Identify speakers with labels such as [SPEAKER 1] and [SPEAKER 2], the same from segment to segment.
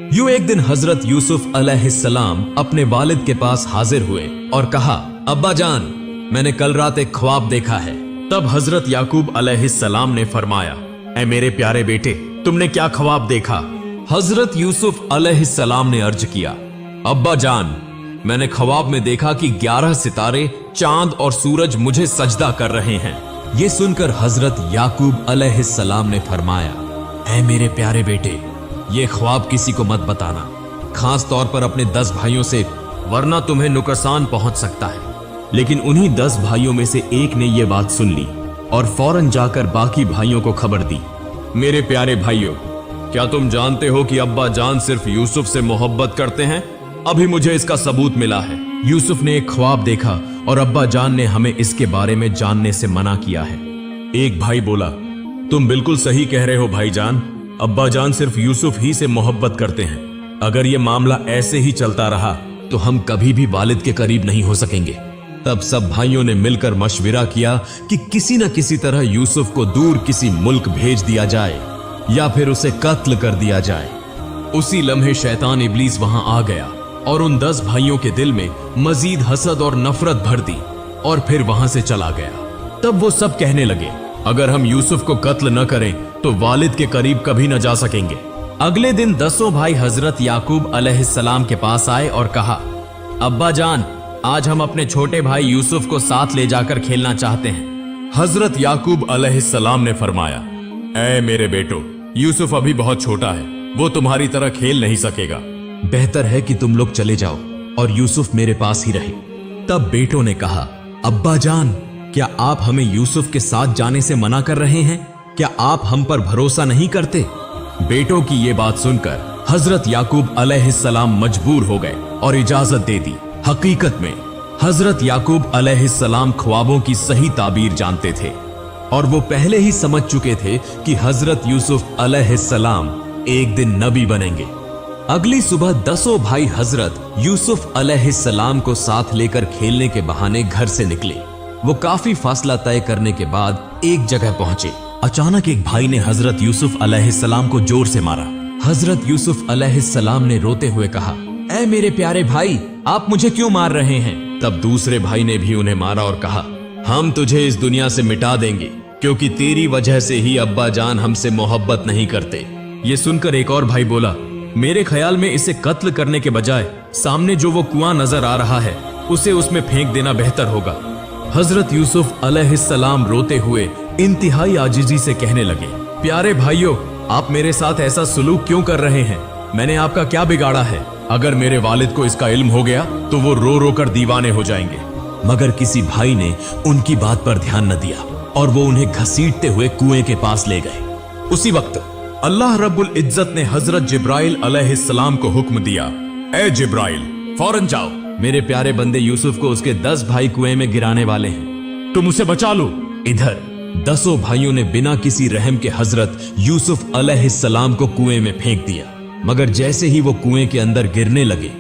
[SPEAKER 1] यूं एक दिन हजरत यूसुफ अलैहिस्सलाम अपने वालिद के पास हाजिर हुए और कहा, अब्बा जान, मैंने कल रात एक ख्वाब देखा है। तब हजरत याकूब अलैहिस्सलाम ने फरमाया, ऐ मेरे प्यारे बेटे, तुमने क्या ख्वाब देखा? हजरत यूसुफ अलैहिस्सलाम ने अर्ज किया, अब्बा जान, मैंने ख्वाब में देखा कि 11 सितारे, चांद और सूरज मुझे सजदा कर रहे हैं। ये सुनकर हजरत याकूब अलैहिस्सलाम ने फरमाया, ऐ मेरे प्यारे बेटे, ये ख्वाब किसी को मत बताना, खास तौर पर अपने 10 भाइयों से, वरना तुम्हें नुकसान पहुंच सकता है। लेकिन उन्हीं 10 भाइयों में से एक ने यह बात सुन ली और फौरन जाकर बाकी भाइयों को खबर दी। मेरे प्यारे भाइयों, क्या तुम जानते हो कि अब्बा जान सिर्फ यूसुफ से मोहब्बत करते हैं? अभी मुझे इसका सबूत मिला है। यूसुफ ने एक ख्वाब देखा और अब्बा जान ने हमें इसके बारे में जानने से मना किया है। एक भाई बोला, तुम बिल्कुल सही कह रहे हो भाईजान, अब्बा जान सिर्फ यूसुफ ही से मोहब्बत करते हैं। अगर ये मामला ऐसे ही चलता रहा तो हम कभी भी वालिद के करीब नहीं हो सकेंगे। तब सब भाइयों ने मिलकर मशविरा किया कि किसी न किसी तरह यूसुफ को दूर किसी मुल्क भेज दिया जाए या फिर उसे कत्ल कर दिया जाए। उसी लम्हे शैतान इब्लीस वहां आ गया और उन 10 भाइयों के दिल में मजीद हसद और नफरत भर दी और फिर वहां से चला गया। तब वो सब कहने लगे, अगर हम यूसुफ को कत्ल न करें तो वालिद के करीब कभी न जा सकेंगे। अगले दिन 10 भाई हजरत याकूब अलैहिस्सलाम के पास आए और कहा, अब्बा जान, आज हम अपने छोटे भाई यूसुफ को साथ ले जाकर खेलना चाहते हैं। हजरत याकूब अलैहिस्सलाम ने फरमाया, ऐ मेरे बेटो, यूसुफ अभी बहुत छोटा है, वो तुम्हारी तरह खेल नहीं सकेगा। बेहतर है कि तुम लोग चले जाओ और यूसुफ मेरे पास ही रहे। तब बेटों ने कहा, अब्बा जान, क्या आप हमें यूसुफ के साथ जाने से मना कर रहे हैं? क्या आप हम पर भरोसा नहीं करते? बेटों की ये बात सुनकर हजरत याकूब अलैहिस्सलाम मजबूर हो गए और इजाजत दे दी। हकीकत में हजरत याकूब अलैहिस्सलाम ख्वाबों की सही ताबीर जानते थे और वो पहले ही समझ चुके थे कि हजरत यूसुफ अलैहिस्सलाम एक दिन नबी बनेंगे। अगली सुबह 10 भाई हजरत यूसुफ अलैहिस्सलाम को साथ लेकर खेलने के बहाने घर से निकले। वो काफी फासला तय करने के बाद एक जगह पहुंचे। अचानक एक भाई ने हजरत यूसुफ अलैहिस्सलाम को जोर से मारा। हजरत यूसुफ अलैहिस्सलाम ने रोते हुए कहा, ऐ मेरे प्यारे भाई, आप मुझे क्यों मार रहे हैं? तब दूसरे भाई ने भी उन्हें मारा और कहा, हम तुझे इस दुनिया से मिटा देंगे, क्योंकि तेरी वजह से ही अब्बा जान हमसे मोहब्बत नहीं करते। ये सुनकर एक और भाई बोला, मेरे ख्याल में इसे कत्ल करने के बजाय सामने जो वो कुआं नजर आ रहा है उसे उसमें फेंक देना बेहतर होगा। हजरत यूसुफ अलैहिस्सलाम रोते हुए इंतहाई आजिजी से कहने लगे, प्यारे भाइयों, आप मेरे साथ ऐसा सुलूक क्यों कर रहे हैं? मैंने आपका क्या बिगाड़ा है? अगर मेरे वालिद को इसका इल्म हो गया तो वो रो रो कर दीवाने हो जाएंगे। मगर किसी भाई ने उनकी बात पर ध्यान न दिया और वो उन्हें घसीटते हुए कुएं के पास ले गए। उसी वक्त अल्लाह रब्बुल इज्जत ने हजरत जिब्राइल अलैहिस्सलाम को हुक्म दिया, ए जिब्राइल, फौरन जाओ, मेरे प्यारे बंदे यूसुफ को उसके 10 भाई कुएं में गिराने वाले हैं, तुम उसे बचा लो। इधर 10 भाइयों ने बिना किसी रहम के हजरत यूसुफ अलैहिस्सलाम को कुएं में फेंक दिया। मगर जैसे ही वो कुएं के अंदर गिरने लगे,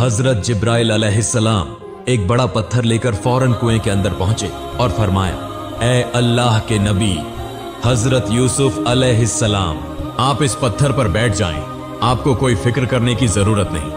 [SPEAKER 1] हजरत जिब्राइल अलैहिस्सलाम एक बड़ा पत्थर लेकर फौरन कुएं के अंदर पहुंचे और फरमाया, ऐ अल्लाह के नबी हजरत यूसुफ अलैहिस्सलाम, आप इस पत्थर पर बैठ जाएं, आपको कोई फिक्र करने की जरूरत नहीं।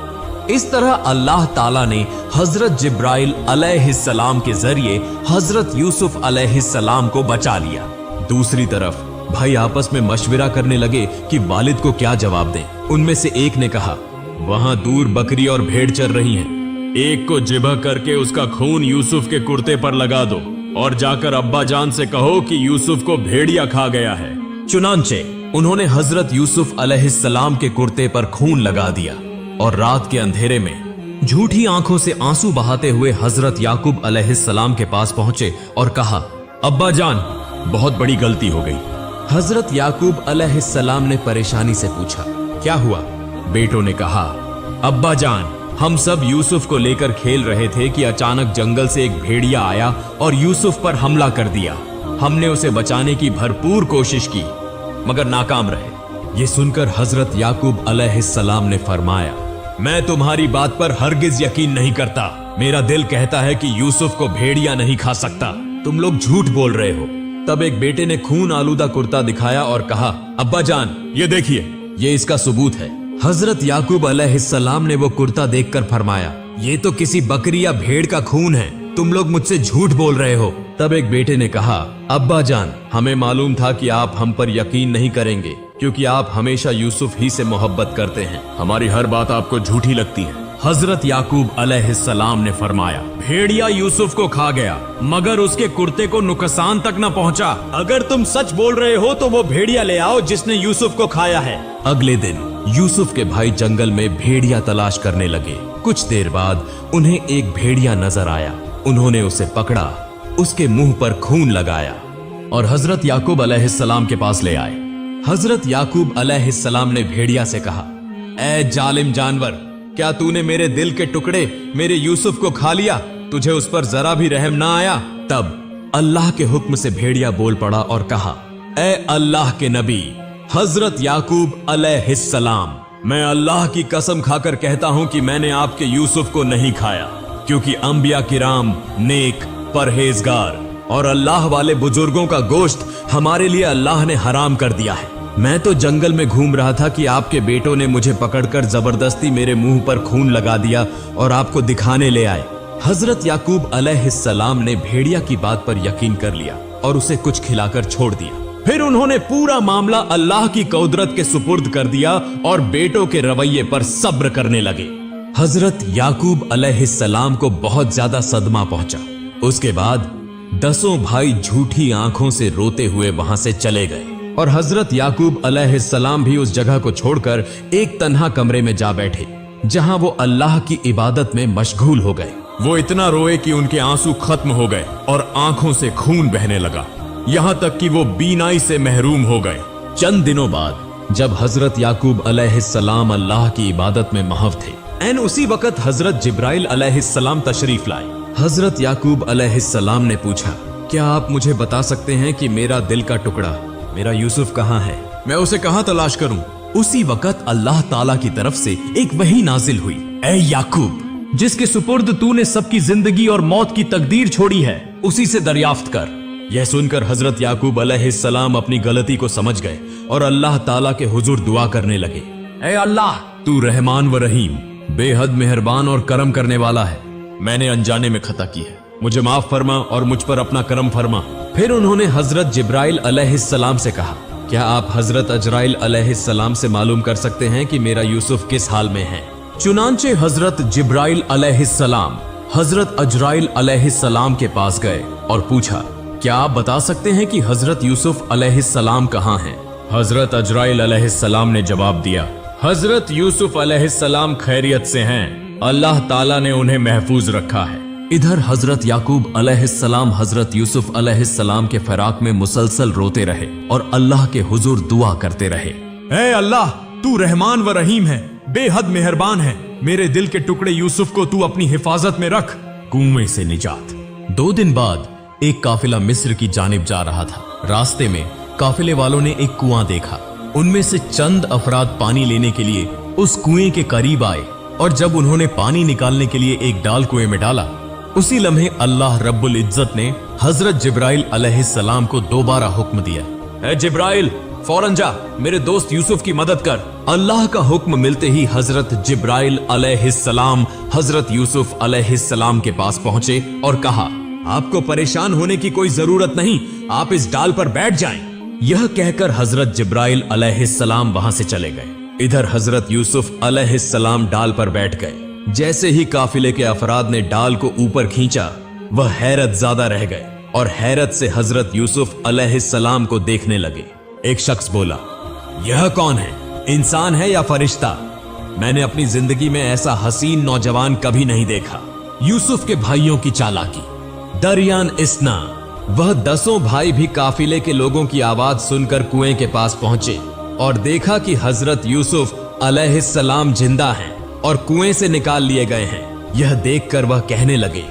[SPEAKER 1] इस तरह अल्लाह ताला ने हजरत जिब्राइल अलैहिस्सलाम के जरिए हजरत यूसुफ अलैहिस्सलाम को बचा लिया। दूसरी तरफ भाई आपस में मशविरा करने लगे कि वालिद को क्या जवाब दें। उनमें से एक ने कहा, वहां दूर बकरी और भेड़ चर रही हैं, एक को जिबह करके उसका खून यूसुफ के कुर्ते पर लगा दो और जाकर अब्बा जान से कहो कि यूसुफ को भेड़िया खा गया है। चुनांचे उन्होंने हजरत यूसुफ अलैहिस्सलाम के कुर्ते पर खून लगा दिया और रात के अंधेरे में झूठी आंखों से आंसू बहाते हुए हजरत याकूब अलैहिस्सलाम के पास पहुंचे और कहा, अब्बा जान, बहुत बड़ी गलती हो गई। हजरत याकूब अलैहिस्सलाम ने परेशानी से पूछा, क्या हुआ? बेटों ने कहा, अब्बा जान, हम सब यूसुफ को लेकर खेल रहे थे कि अचानक जंगल से एक भेड़िया आया और यूसुफ पर हमला कर दिया। हमने उसे बचाने की भरपूर कोशिश की मगर नाकाम रहे। ये सुनकर हजरत याकूब अलैहिस्सलाम ने फरमाया, मैं तुम्हारी बात पर हरगिज यकीन नहीं करता। मेरा दिल कहता है कि यूसुफ को भेड़िया नहीं खा सकता। तुम लोग झूठ बोल रहे हो। तब एक बेटे ने खून आलूदा कुर्ता दिखाया और कहा, अब्बा जान, ये देखिए, ये इसका सबूत है। हजरत याकूब अलैहिस्सलाम ने वो कुर्ता देखकर फरमाया, ये तो किसी बकरी या भेड़ का खून है, तुम लोग मुझसे झूठ बोल रहे हो। तब एक बेटे ने कहा, अब्बा जान, हमें मालूम था कि आप हम पर यकीन नहीं करेंगे, क्योंकि आप हमेशा यूसुफ ही से मोहब्बत करते हैं। हमारी हर बात आपको झूठी लगती है। हजरत याकूब अलैहिस्सलाम ने फरमाया, भेड़िया यूसुफ को खा गया, मगर उसके कुर्ते को नुकसान तक न पहुंचा। अगर तुम सच बोल रहे हो तो वो भेड़िया ले आओ जिसने यूसुफ को खाया है। अगले दिन यूसुफ के भाई जंगल में भेड़िया तलाश करने लगे। कुछ देर बाद उन्हें एक भेड़िया नजर आया। उन्होंने उसे पकड़ा, उसके मुंह पर खून लगाया और हजरत याकूब अलैहिस्सलाम के पास ले आए। हजरत याकूब अलैहिस्सलाम ने भेड़िया से कहा, ऐ जालिम जानवर, क्या तूने मेरे दिल के टुकड़े मेरे यूसुफ को खा लिया? तुझे उस पर जरा भी रहम ना आया? तब अल्लाह के हुक्म से भेड़िया बोल पड़ा और कहा, ऐ अल्लाह के नबी हजरत याकूब अलैहिस्सलाम, मैं अल्लाह की कसम खाकर कहता हूं कि मैंने आपके यूसुफ को नहीं खाया, क्योंकि अंबिया किराम, नेक, परहेजगार और अल्लाह वाले बुजुर्गों का गोश्त हमारे लिए अल्लाह ने हराम कर दिया है। मैं तो जंगल में घूम रहा था कि आपके बेटों ने मुझे पकड़कर जबरदस्ती मेरे मुंह पर खून लगा दिया और आपको दिखाने ले आए। हजरत याकूब अलैहिस्सलाम ने भेड़िया की बात पर यकीन कर लिया और उसे कुछ खिलाकर छोड़ दिया। फिर उन्होंने पूरा मामला अल्लाह की कुदरत के सुपुर्द कर दिया और बेटों के रवैये पर सब्र करने लगे। हजरत याकूब अलैहिस्सलाम को बहुत ज्यादा सदमा पहुंचा। उसके बाद 10 भाई झूठी आंखों से रोते हुए वहां से चले गए और हजरत याकूब अलैहिस्सलाम भी उस जगह को छोड़कर एक तन्हा कमरे में जा बैठे, जहां वो अल्लाह की इबादत में मशगूल हो गए। वो इतना रोए कि उनके आंसू खत्म हो गए और आंखों से खून बहने लगा, यहां तक कि वो बीनाई से महरूम हो गए। चंद दिनों बाद जब हजरत याकूब अलैहिस्सलाम अल्लाह की इबादत में महव थे, एन उसी वक्त हजरत जिब्राइल अलैहिस्सलाम तशरीफ लाए। हजरत याकूब अलैहिस्सलाम ने पूछा, क्या आप मुझे बता सकते हैं कि मेरा दिल का टुकड़ा, मेरा यूसुफ कहाँ है? मैं उसे कहाँ तलाश करूं? उसी वक्त अल्लाह ताला की तरफ से एक वही नाजिल हुई, ऐ याकूब, जिसके सुपुर्द तूने सबकी जिंदगी और मौत की तकदीर छोड़ी है, उसी से दरियाफ्त कर। यह सुनकर हजरत याकूब अलैहिस्सलाम अपनी गलती को समझ गए और अल्लाह ताला के हुजूर दुआ करने लगे, ऐ अल्लाह, तू रहमान व रहीम, बेहद मेहरबान और करम करने वाला है। मैंने अनजाने में खता की है, मुझे माफ फरमा और मुझ पर अपना करम फरमा। फिर उन्होंने हजरत जिब्राइल अलैहिस्सलाम से कहा, क्या आप हजरत अजराइल अलैहिस्सलाम से मालूम कर सकते हैं कि मेरा यूसुफ किस हाल में है? चुनांचे हजरत जिब्राइल अलैहिस्सलाम हजरत अजराइल अलैहिस्सलाम के पास गए और पूछा, क्या आप बता सकते हैं कि हजरत यूसुफ अलैहिस्सलाम कहाँ हैं? हजरत अजराइल अलैहिस्सलाम ने जवाब दिया, हजरत यूसुफ अलैहिस्सलाम खैरियत से हैं, अल्लाह ताला ने उन्हें महफूज रखा है। इधर हजरत याकूब अलैहिस्सलाम हजरत यूसुफ अलैहिस्सलाम के फराक में मुसलसल रोते रहे और अल्लाह के हुजूर दुआ करते रहे, ऐ अल्लाह, तू रहमान व रहीम है, बेहद मेहरबान है, मेरे दिल के टुकड़े यूसुफ को तू अपनी हिफाजत में रख। कुएं से निजात। 2 दिन बाद एक काफिला मिस्र की जानिब जा रहा था। रास्ते में काफिले वालों ने एक कुआं देखा। उनमें से चंद अफराद पानी लेने के लिए उस कुएं के करीब आए और जब उन्होंने पानी निकालने के लिए एक डाल कुएं में डाला, उसी लम्हे अल्लाह रब्बुल इज्जत ने हजरत जिब्राइल अलैहिस्सलाम को दोबारा हुक्म दिया, ऐ जिब्राइल, फौरन जा, मेरे दोस्त यूसुफ की मदद कर। अल्लाह का हुक्म मिलते ही हजरत जिब्राइल अलैहिस्सलाम हजरत यूसुफ अलैहिस्सलाम के पास पहुंचे और कहा, आपको परेशान होने की कोई जरूरत नहीं, आप इस डाल पर बैठ जाएं। यह कहकर हजरत जिब्राइल अलैहिस्सलाम वहां से चले गए। इधर हजरत यूसुफ अलैहिस्सलाम डाल पर बैठ गए। जैसे ही काफिले के अफराद ने डाल को ऊपर खींचा, वह हैरत ज्यादा रह गए और हैरत से हजरत यूसुफ अलैहिस्सलाम को देखने लगे। एक शख्स बोला, यह कौन है, इंसान है या फरिश्ता? मैंने अपनी जिंदगी में ऐसा हसीन नौजवान कभी नहीं देखा। यूसुफ के भाइयों की चालाकी। दरियान इस्ना, वह 10 भाई भी काफिले के लोगों की आवाज सुनकर कुएं के पास पहुंचे और देखा कि हजरत यूसुफ अलैहिस्सलाम जिंदा हैं और कुएं से निकाल लिए गए हैं। यह देखकर वह कहने लगे,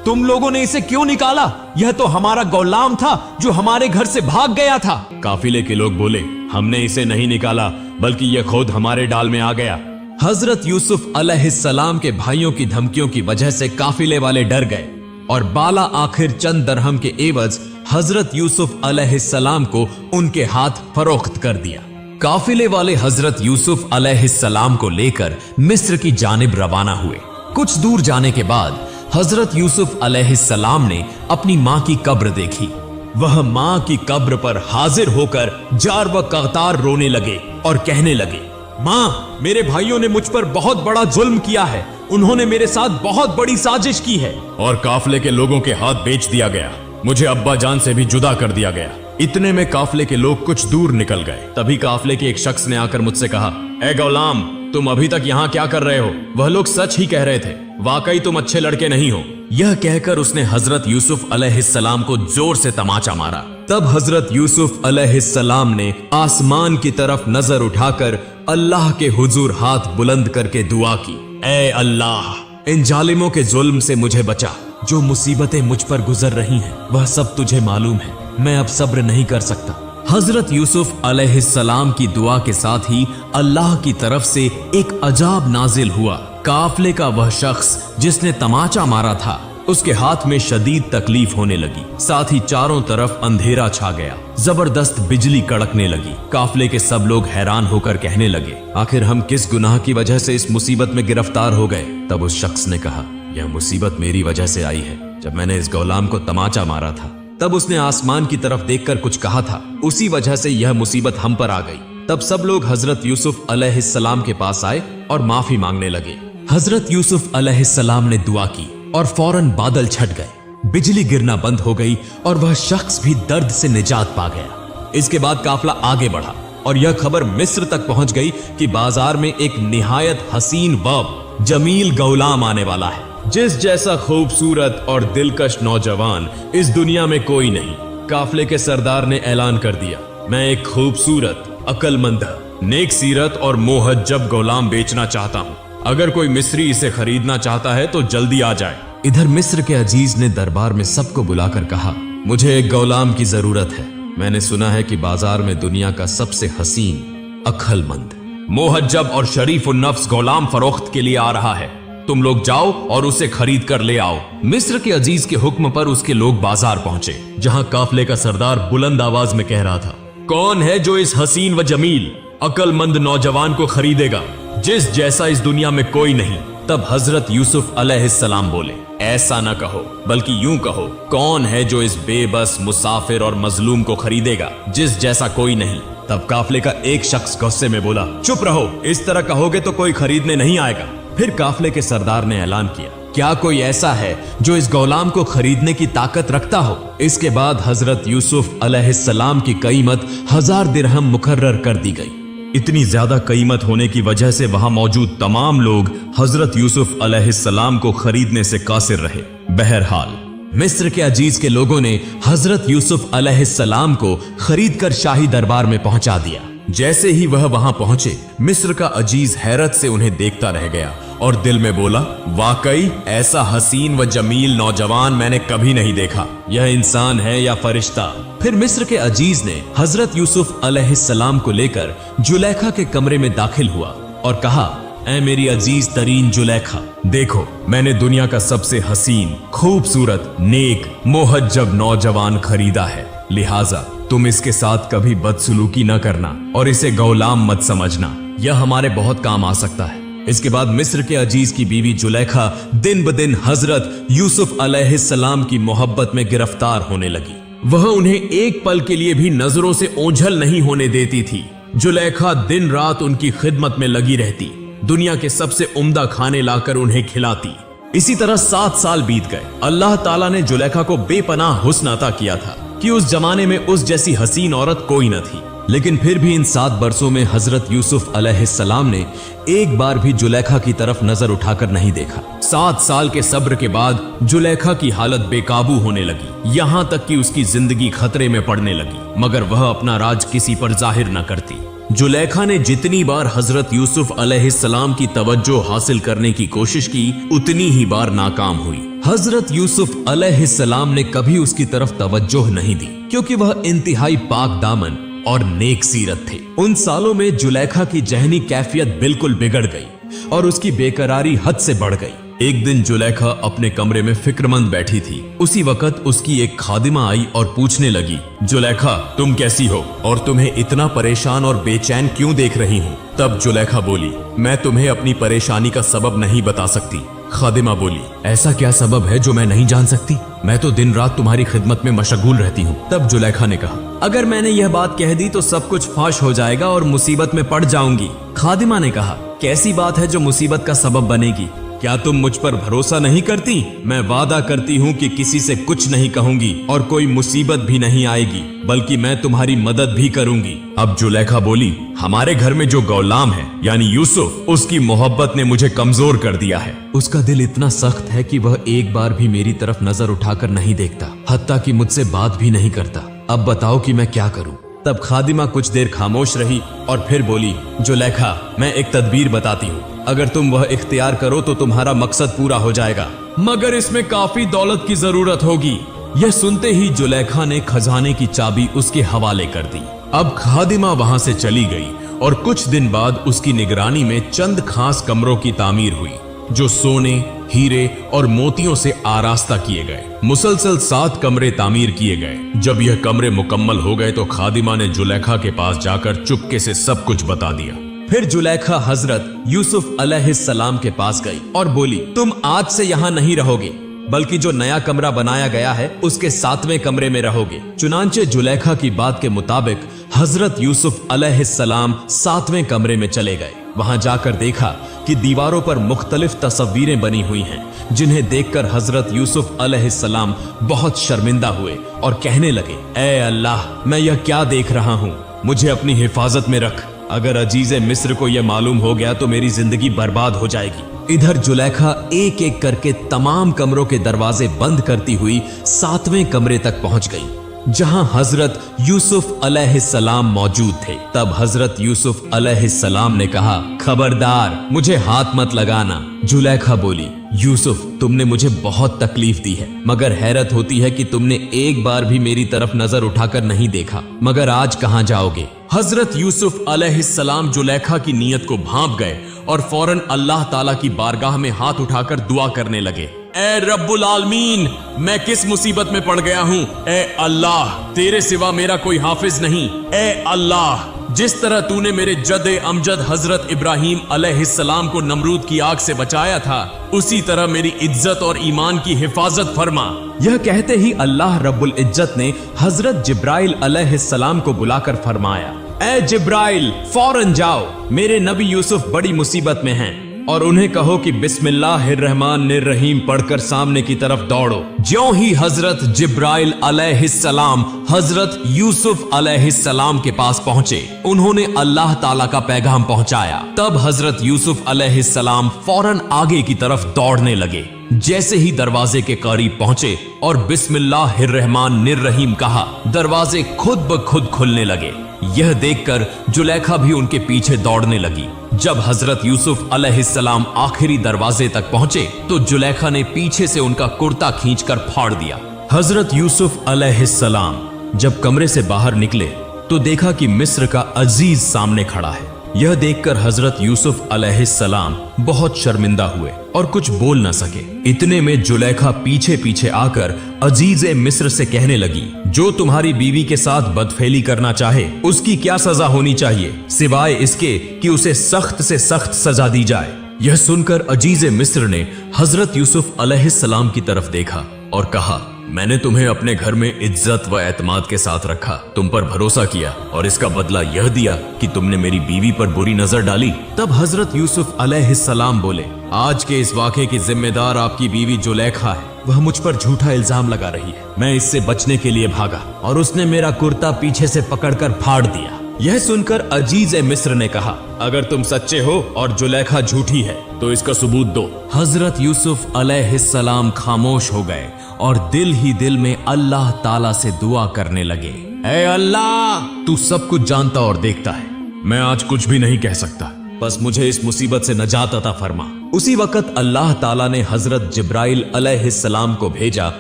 [SPEAKER 1] तुम लोगों ने इसे क्यों निकाला? यह तो हमारा गुलाम था जो हमारे घर से भाग गया था। काफिले के लोग बोले, हमने इसे नहीं निकाला, बल्कि यह खुद हमारे डाल में आ गया। हजरत यूसुफ अलैहिस्सलाम के भाइयों की धमकियों की वजह से काफिले वाले डर गए और बाला आखिर चंद दरहम के एवज हजरत यूसुफ अलैहिस्सलाम को उनके हाथ फरोख्त कर दिया। काफिले वाले हजरत यूसुफ अलैहिस्सलाम को लेकर मिस्र की जानिब रवाना हुए। कुछ दूर जाने के बाद हजरत यूसुफ अलैहिस्सलाम ने अपनी माँ की कब्र देखी। वह माँ की कब्र पर हाजिर होकर जार व कतार रोने लगे और कहने लगे, माँ, मेरे भाइयों ने मुझ पर बहुत बड़ा जुल्म किया है। उन्होंने मेरे साथ बहुत बड़ी साजिश की है और काफिले के लोगों के हाथ बेच दिया गया। मुझे अब्बा जान से भी जुदा कर दिया गया। इतने में काफिले के लोग कुछ दूर निकल गए। तभी काफिले के एक शख्स ने आकर मुझसे कहा, ए गुलाम, तुम अभी तक यहाँ क्या कर रहे हो? वह लोग सच ही कह रहे थे, वाकई तुम अच्छे लड़के नहीं हो। यह कहकर उसने हजरत यूसुफ अलैहिस्सलाम को जोर से तमाचा मारा। तब हजरत यूसुफ अलैहिस्सलाम ने आसमान की तरफ नजर उठाकर अल्लाह के हुजूर हाथ बुलंद करके दुआ की, ए अल्लाह, इन जालिमों के जुल्म से मुझे बचा। जो मुसीबतें मुझ पर गुजर रही हैं, वह सब तुझे मालूम है। मैं अब सब्र नहीं कर सकता। हजरत यूसुफ अलैहिस्सलाम की दुआ के साथ ही अल्लाह की तरफ से एक अजाब नाजिल हुआ। काफिले का वह शख्स जिसने तमाचा मारा था, उसके हाथ में शदीद तकलीफ होने लगी। साथ ही चारों तरफ अंधेरा छा गया। जबरदस्त बिजली कड़कने लगी। काफिले के सब लोग हैरान होकर कहने लगे, आखिर हम किस गुनाह की वजह से इस मुसीबत में गिरफ्तार हो गए? तब उस शख्स ने कहा, यह मुसीबत मेरी वजह से आई है। जब मैंने इस गुलाम को तमाचा मारा था, तब उसने आसमान की तरफ देखकर कुछ कहा था। उसी वजह से यह मुसीबत हम पर आ गई। तब सब लोग हजरत यूसुफ अलैहिस्सलाम के पास आए और माफी मांगने लगे। हजरत यूसुफ अलैहिस्सलाम ने दुआ की और फौरन बादल छट गए। बिजली गिरना बंद हो गई और वह शख्स भी दर्द से निजात पा गया। इसके बाद काफिला आगे बढ़ा और यह खबर मिस्र तक पहुंच गई कि बाजार में एक निहायत हसीन व जमील गुलाम आने वाला है, जिस जैसा खूबसूरत और दिलकश नौजवान इस दुनिया में कोई नहीं। काफिले के सरदार ने ऐलान कर दिया, मैं एक खूबसूरत, अक्लमंद, नेक सीरत और मोहज्जब गुलाम बेचना चाहता हूँ। अगर कोई मिस्री इसे खरीदना चाहता है तो जल्दी आ जाए। इधर मिस्र के अजीज ने दरबार में सबको बुलाकर कहा, मुझे एक गुलाम की जरूरत है। मैंने सुना है कि बाजार में दुनिया का सबसे हसीन, अक्लमंद, मोहज्जब और शरीफ नफ्स गुलाम फरोख्त के लिए आ रहा है। तुम लोग जाओ और उसे खरीद कर ले आओ। मिस्र के अजीज के हुक्म पर उसके लोग बाजार पहुंचे, जहां काफिले का सरदार बुलंद आवाज में कह रहा था, कौन है जो इस हसीन व जमील, अक्लमंद नौजवान को खरीदेगा, जिस जैसा इस दुनिया में कोई नहीं? तब हजरत यूसुफ अलैहिस्सलाम बोले, ऐसा न कहो, बल्कि यूं कहो, कौन है जो इस बेबस, मुसाफिर और मजलूम को खरीदेगा, जिस जैसा कोई नहीं? तब काफिले का एक शख्स गुस्से में बोला, चुप रहो, इस तरह कहोगे तो कोई खरीदने नहीं आएगा। फिर काफिले के सरदार ने ऐलान किया, क्या कोई ऐसा है जो इस गुलाम को खरीदने की ताकत रखता हो? इसके बाद हजरत यूसुफ अलैहिस्सलाम की कीमत 1000 दिरहम मुकर्रर कर दी गई। इतनी ज्यादा कीमत होने की वजह से वहां मौजूद तमाम लोग हजरत यूसुफ अलैहिस्सलाम को खरीदने से कासिर रहे। बहरहाल मिस्र के अजीज के लोगों ने हजरत यूसुफ अलैहिस्सलाम को खरीदकर शाही दरबार में पहुंचा दिया। जैसे ही वह वहां पहुंचे, मिस्र का अजीज हैरत से उन्हें देखता रह गया और दिल में बोला, वाकई ऐसा हसीन व जमील नौजवान मैंने कभी नहीं देखा। यह इंसान है या फरिश्ता? फिर मिस्र के अजीज ने हजरत यूसुफ अलैहिस्सलाम को लेकर जुलेखा के कमरे में दाखिल हुआ और कहा, ऐ मेरी अजीज तरीन जुलेखा, देखो मैंने दुनिया का सबसे हसीन, खूबसूरत, नेक, मोहज्जब नौजवान खरीदा है। लिहाजा तुम इसके साथ कभी बदसलूकी न करना और इसे गुलाम मत समझना। यह हमारे बहुत काम आ सकता है। इसके बाद मिस्र के अजीज की बीवी जुलेखा दिन ब दिन हजरत यूसुफ अलैहिस्सलाम की मोहब्बत में गिरफ्तार होने लगी। वह उन्हें एक पल के लिए भी नजरों से ओझल नहीं होने देती थी। जुलेखा दिन रात उनकी खिदमत में लगी रहती, दुनिया के सबसे उम्दा खाने लाकर उन्हें खिलाती। इसी तरह 7 साल बीत गए। अल्लाह ताला ने जुलेखा को बेपनाह हुस्न अता किया था कि उस जमाने में उस जैसी हसीन औरत कोई न थी। लेकिन फिर भी इन 7 बरसों में हजरत यूसुफ अलैहिस्सलाम ने एक बार भी जुलेखा की तरफ नजर उठाकर नहीं देखा। 7 साल के सब्र के बाद जुलेखा की हालत बेकाबू होने लगी, यहां तक कि उसकी जिंदगी खतरे में पड़ने लगी, मगर वह अपना राज किसी पर जाहिर न करती। जुलेखा ने जितनी बार हजरत यूसुफ अलैहिस्सलाम की तवज्जो हासिल करने की कोशिश की, उतनी ही बार नाकाम हुई। हजरत यूसुफ अलैहिस्सलाम ने कभी उसकी तरफ तवज्जो नहीं दी, क्योंकि वह इंतहाई पाक दामन और नेक सीरत थे। उन सालों में जुलेखा की जहनी कैफियत बिल्कुल बिगड़ गई और उसकी बेकरारी हद से बढ़ गई। एक दिन जुलेखा अपने कमरे में फिक्रमंद बैठी थी। उसी वक्त उसकी एक खादिमा आई और पूछने लगी, जुलेखा तुम कैसी हो और तुम्हें इतना परेशान और बेचैन क्यों देख रही हूँ? तब जुलेखा बोली, मैं तुम्हें अपनी परेशानी का सबब नहीं बता सकती। खादिमा बोली, ऐसा क्या सबब है जो मैं नहीं जान सकती? मैं तो दिन रात तुम्हारी खिदमत में मशगूल रहती हूँ। तब जुलेखा ने कहा, अगर मैंने यह बात कह दी तो सब कुछ फाश हो जाएगा और मुसीबत में पड़ जाऊंगी। खादिमा ने कहा, कैसी बात है जो मुसीबत का सबब बनेगी? क्या तुम मुझ पर भरोसा नहीं करती? मैं वादा करती हूँ कि किसी से कुछ नहीं कहूंगी और कोई मुसीबत भी नहीं आएगी, बल्कि मैं तुम्हारी मदद भी करूंगी। अब जुलेखा बोली, हमारे घर में जो गौलाम है यानी यूसुफ, उसकी मोहब्बत ने मुझे कमजोर कर दिया है। उसका दिल इतना सख्त है कि वह एक बार भी मेरी तरफ नजर उठाकर नहीं देखता, हत्ता कि मुझसे बात भी नहीं करता। अब बताओ कि मैं क्या करूं? तब खादिमा कुछ देर खामोश रही और फिर बोली, जुलेखा मैं एक तदबीर बताती हूँ, अगर तुम वह इख्तियार करो तो तुम्हारा मकसद पूरा हो जाएगा, मगर इसमें काफी दौलत की जरूरत होगी। यह सुनते ही जुलेखा ने खजाने की चाबी उसके हवाले कर दी। अब खादिमा वहां से चली गई और कुछ दिन बाद उसकी निगरानी में चंद खास कमरों की तामीर हुई जो सोने, हीरे और मोतियों से आरास्ता किए गए। मुसलसल 7 कमरे तामीर किए गए। जब यह कमरे मुकम्मल हो गए तो खादिमा ने जुलेखा के पास जाकर चुपके से सब कुछ बता दिया। फिर जुलेखा हजरत यूसुफ अलैहिस्सलाम के पास गई और बोली, तुम आज से यहाँ नहीं रहोगे, बल्कि जो नया कमरा बनाया गया है उसके 7वें कमरे में रहोगे। चुनांचे जुलेखा की बात के मुताबिक हजरत यूसुफ अलैहिस्सलाम 7वें कमरे में चले गए। वहां जाकर देखा कि दीवारों पर मुख्तलिफ तस्वीरें बनी हुई हैं, जिन्हें देखकर हजरत यूसुफ अलैहिस्सलाम बहुत शर्मिंदा हुए और कहने लगे, ऐ अल्लाह, मैं यह क्या देख रहा हूँ? मुझे अपनी हिफाजत में रख। अगर अजीज़े मिस्र को यह मालूम हो गया तो मेरी जिंदगी बर्बाद हो जाएगी। इधर जुलेखा एक एक करके तमाम कमरों के दरवाजे बंद करती हुई 7वें कमरे तक पहुंच गई, जहां हजरत यूसुफ अलैहिस्सलाम मौजूद थे। तब हजरत यूसुफ अलैहिस्सलाम ने कहा, खबरदार, मुझे हाथ मत लगाना। जुलेखा बोली, यूसुफ, तुमने मुझे बहुत तकलीफ दी है, मगर हैरत होती है कि तुमने एक बार भी मेरी तरफ नजर उठाकर नहीं देखा। मगर आज कहां जाओगे? हजरत यूसुफ अलैहिस्सलाम जुलेखा की नीयत को भांप गए और फौरन अल्लाह ताला की बारगाह में हाथ उठाकर दुआ करने लगे, ए रब्बुल आलमीन, मैं किस मुसीबत में पड़ गया हूँ? ए अल्लाह, तेरे सिवा मेरा कोई हाफिज नहीं। ए अल्लाह, जिस तरह तूने मेरे जद अमजद हजरत इब्राहिम अलैहिस्सलाम को नमरूद की आग से बचाया था, उसी तरह मेरी इज्जत और ईमान की हिफाजत फरमा। यह कहते ही अल्लाह रब्बुल इज्जत ने हजरत जिब्राइल अलैहिस्सलाम को बुलाकर फरमाया, ए जिब्राइल, फौरन जाओ, मेरे नबी यूसुफ बड़ी मुसीबत में हैं और उन्हें कहो कि बिस्मिल्लाहिर्रहमानिर्रहीम पढ़कर सामने की तरफ दौड़ो। ज्यों ही हजरत जिब्राइल अलैहिस्सलाम हजरत यूसुफ अलैहिस्सलाम के पास पहुंचे, उन्होंने अल्लाह ताला का पैगाम पहुंचाया। तब हजरत यूसुफ अलैहिस्सलाम फौरन आगे की तरफ दौड़ने लगे। जैसे ही दरवाजे के करीब पहुंचे और बिस्मिल्लाहिर्रहमानिर्रहीम कहा, दरवाजे खुद ब खुद खुलने लगे। यह देखकर जुलेखा भी उनके पीछे दौड़ने लगी। जब हजरत यूसुफ अलैहिस्सलाम आखिरी दरवाजे तक पहुंचे तो जुलेखा ने पीछे से उनका कुर्ता खींचकर फाड़ दिया। हजरत यूसुफ अलैहिस्सलाम जब कमरे से बाहर निकले तो देखा कि मिस्र का अजीज सामने खड़ा है। यह देखकर हजरत यूसुफ अलैहिस्सलाम बहुत शर्मिंदा हुए और कुछ बोल न सके। इतने में जुलेखा पीछे पीछे आकर अजीज़े मिस्र से कहने लगी, जो तुम्हारी बीवी के साथ बदफेली करना चाहे उसकी क्या सजा होनी चाहिए, सिवाय इसके कि उसे सख्त से सख्त सजा दी जाए। यह सुनकर अजीज़े मिस्र ने हजरत यूसुफ अलैहिस्सलाम की तरफ देखा और कहा, मैंने तुम्हें अपने घर में इज्जत व एतमाद के साथ रखा, तुम पर भरोसा किया और इसका बदला यह दिया कि तुमने मेरी बीवी पर बुरी नजर डाली। तब हजरत यूसुफ अलैहिस्सलाम बोले, आज के इस वाक़े की जिम्मेदार आपकी बीवी जुलेखा है। वह मुझ पर झूठा इल्जाम लगा रही है। मैं इससे बचने के लिए भागा और उसने मेरा कुर्ता पीछे से पकड़कर फाड़ दिया। यह सुनकर अजीज़े मिस्र ने कहा, अगर तुम सच्चे हो और जुलेखा झूठी है तो इसका सबूत दो। हजरत यूसुफ अलैहिस्सलाम खामोश हो गए और दिल ही दिल में अल्लाह ताला से दुआ करने लगे, ऐ अल्लाह, तू सब कुछ जानता और देखता है, मैं आज कुछ भी नहीं कह सकता, बस मुझे इस मुसीबत से नजात अता फरमा। उसी वक्त अल्लाह ताला ने हजरत जिब्राइल अलैहिस्सलाम को भेजा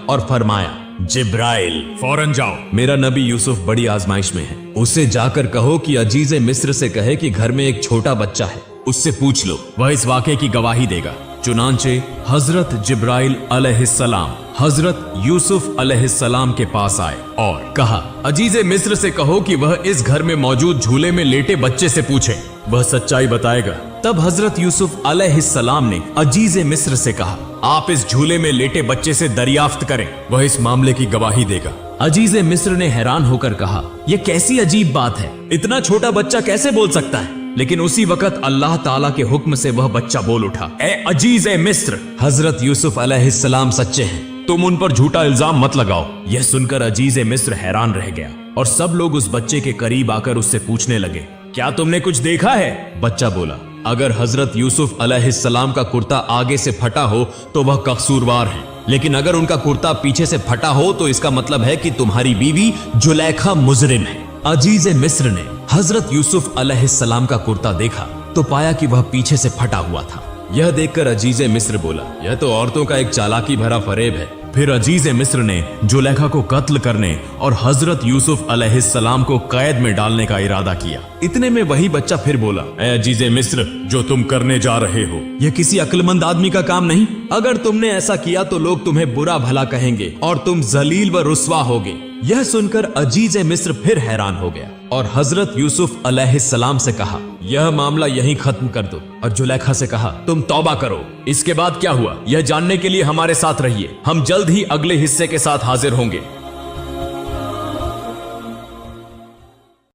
[SPEAKER 1] और फरमाया, जिब्राइल, फौरन जाओ, मेरा नबी यूसुफ बड़ी आजमाइश में है। उसे जाकर कहो कि अजीज़े मिस्र से कहे कि घर में एक छोटा बच्चा है, उससे पूछ लो, वह इस वाक़े की गवाही देगा। चुनांचे हजरत जिब्राइल अलैहिस्सलाम हजरत यूसुफ अलैहिस्सलाम के पास आए और कहा, अजीजे मिस्र से कहो कि वह इस घर में मौजूद झूले में लेटे बच्चे से पूछे, वह सच्चाई बताएगा। तब हजरत यूसुफ अलैहिस्सलाम ने अजीजे मिस्र से कहा, आप इस झूले में लेटे बच्चे से दरियाफ्त करें, वह इस मामले की गवाही देगा। अजीजे मिस्र ने हैरान होकर कहा, यह कैसी अजीब बात है, इतना छोटा बच्चा कैसे बोल सकता है? लेकिन उसी वक्त अल्लाह ताला के हुक्म से वह बच्चा बोल उठा, ए अजीज ए मिस्र, हजरत यूसुफ अलैहिस्सलाम सच्चे हैं, तुम उन पर झूठा इल्जाम मत लगाओ। यह सुनकर अजीज ए मिस्र हैरान रह गया और सब लोग उस बच्चे के करीब आकर उससे पूछने लगे, क्या तुमने कुछ देखा है? बच्चा बोला, अगर हजरत यूसुफ अलैहिस्सलाम का कुर्ता आगे से फटा हो तो वह कसूरवार है, लेकिन अगर उनका कुर्ता पीछे से फटा हो तो इसका मतलब है कि तुम्हारी बीवी जुलेखा मुजरिम है। अजीज मिस्र ने हजरत यूसुफ अलैहिस्सलाम का कुर्ता देखा तो पाया कि वह पीछे से फटा हुआ था। यह देखकर अजीज मिस्र बोला, यह तो औरतों का एक चालाकी भरा फरेब है। फिर अजीज मिस्र ने जुलेखा को कत्ल करने और हजरत यूसुफ अलैहिस्सलाम को कैद में डालने का इरादा किया। इतने में वही बच्चा फिर बोला, ऐ अजीज मिस्र, जो तुम करने जा रहे हो यह किसी अक्लमंद आदमी का काम नहीं। अगर तुमने ऐसा किया तो लोग तुम्हें बुरा भला कहेंगे और तुम जलील व रुस्वा होगे। यह सुनकर अजीज मिस्र फिर हैरान हो गया और हजरत यूसुफ अलैहिस्सलाम से कहा, यह मामला यहीं खत्म कर दो। और जुलेखा से कहा, तुम तौबा करो। इसके बाद क्या हुआ यह जानने के लिए हमारे साथ रहिए, हम जल्द ही अगले हिस्से के साथ हाजिर होंगे।